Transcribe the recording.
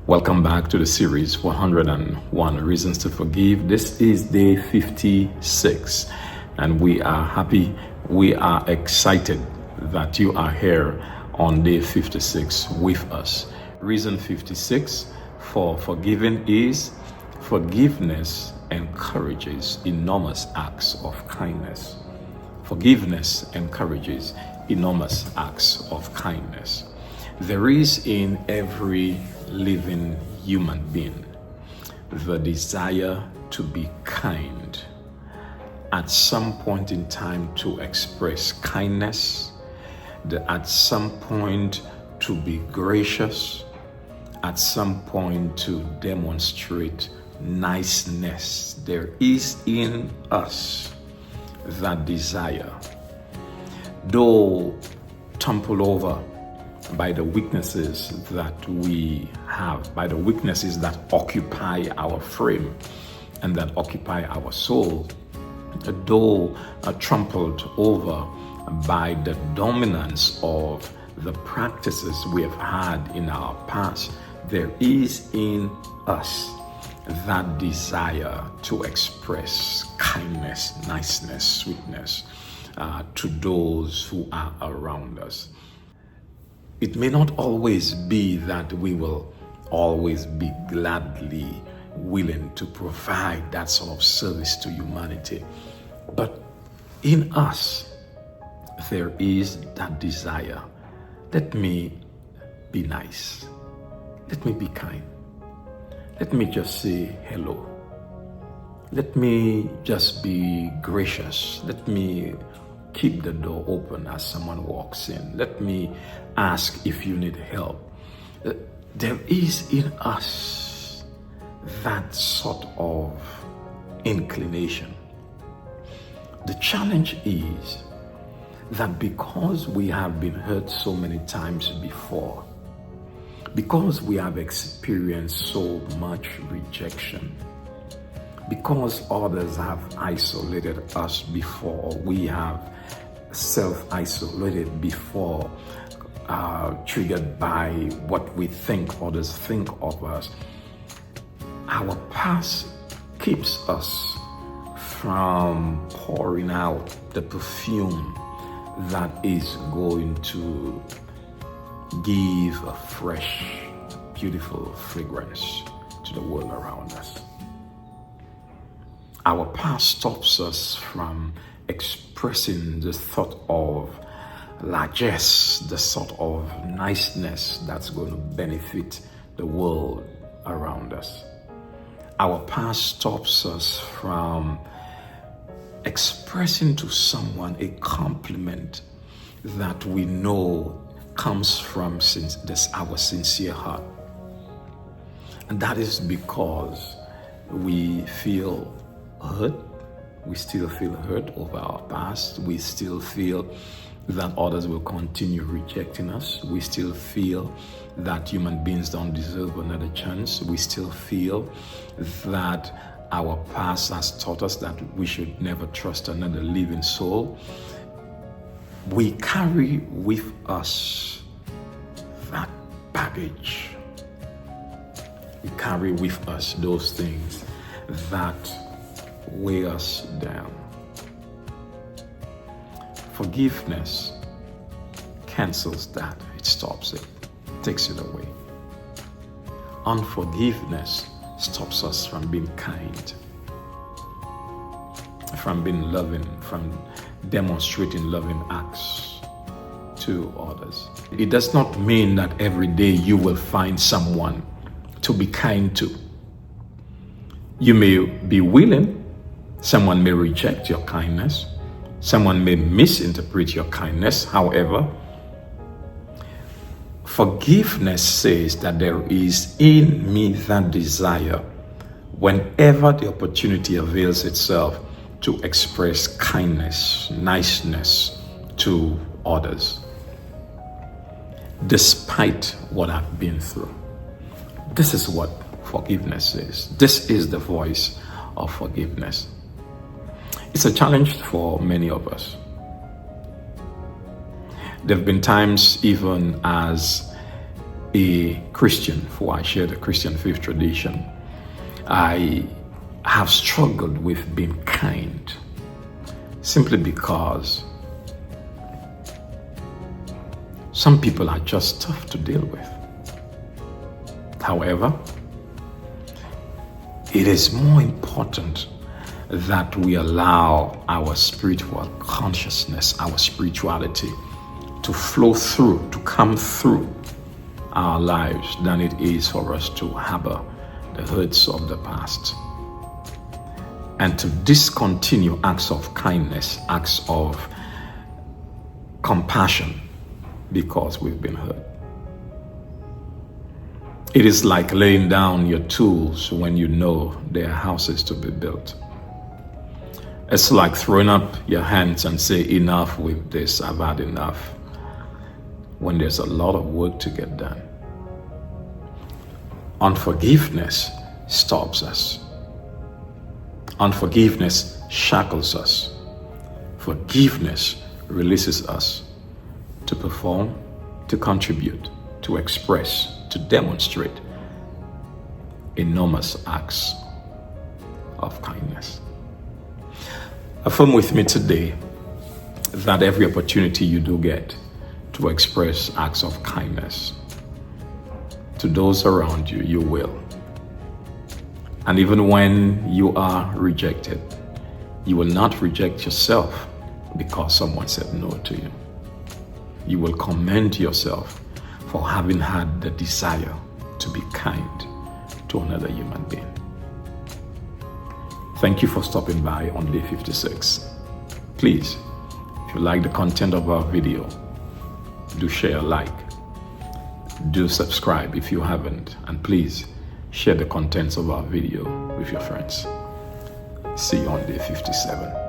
Welcome back to the series 101 Reasons to Forgive. This is day 56, and we are happy, we are excited that you are here on day 56 with us. Reason 56 for forgiving is forgiveness encourages enormous acts of kindness. Forgiveness encourages enormous acts of kindness. There is in every living human being the desire to be kind, at some point in time to express kindness, at some point to be gracious, at some point to demonstrate niceness. There is in us that desire, though trampled over by the weaknesses that we have, by the weaknesses that occupy our frame and that occupy our soul, though trampled over by the dominance of the practices we have had in our past, there is in us that desire to express kindness, niceness, sweetness to those who are around us. It may not always be that we will always be gladly willing to provide that sort of service to humanity, but in us there is that desire. Let me be nice. Let me be kind. Let me just say hello. Let me just be gracious. Let me keep the door open as someone walks in. Let me ask if you need help. There is in us that sort of inclination. The challenge is that because we have been hurt so many times before, because we have experienced so much rejection, because others have isolated us before, we have self-isolated before, triggered by what we think others think of us, our past keeps us from pouring out the perfume that is going to give a fresh, beautiful fragrance to the world around us. Our past stops us from expressing the thought of largesse, the sort of niceness that's going to benefit the world around us. Our past stops us from expressing to someone a compliment that we know comes from our sincere heart. And that is because we feel hurt. We still feel hurt over our past. We still feel that others will continue rejecting us. We still feel that human beings don't deserve another chance. We still feel that our past has taught us that we should never trust another living soul. We carry with us that baggage. We carry with us those things that weigh us down. Forgiveness cancels that. It stops it, takes it away. Unforgiveness stops us from being kind, from being loving, from demonstrating loving acts to others. It does not mean that every day you will find someone to be kind to. You may be willing. Someone may reject your kindness. Someone may misinterpret your kindness. However, forgiveness says that there is in me that desire, whenever the opportunity avails itself, to express kindness, niceness to others, despite what I've been through. This is what forgiveness is. This is the voice of forgiveness. It's a challenge for many of us. There have been times, even as a Christian, for I share the Christian faith tradition, I have struggled with being kind simply because some people are just tough to deal with. However, it is more important that we allow our spiritual consciousness, our spirituality to flow through, to come through our lives than it is for us to harbor the hurts of the past and to discontinue acts of kindness, acts of compassion because we've been hurt. It is like laying down your tools when you know there are houses to be built. It's like throwing up your hands and say, enough with this, I've had enough, when there's a lot of work to get done. Unforgiveness stops us. Unforgiveness shackles us. Forgiveness releases us to perform, to contribute, to express, to demonstrate enormous acts of kindness. Affirm with me today that every opportunity you do get to express acts of kindness to those around you, you will. And even when you are rejected, you will not reject yourself because someone said no to you. You will commend yourself for having had the desire to be kind to another human being. Thank you for stopping by on day 56. Please, if you like the content of our video, do share, like, do subscribe if you haven't, and please share the contents of our video with your friends. See you on day 57.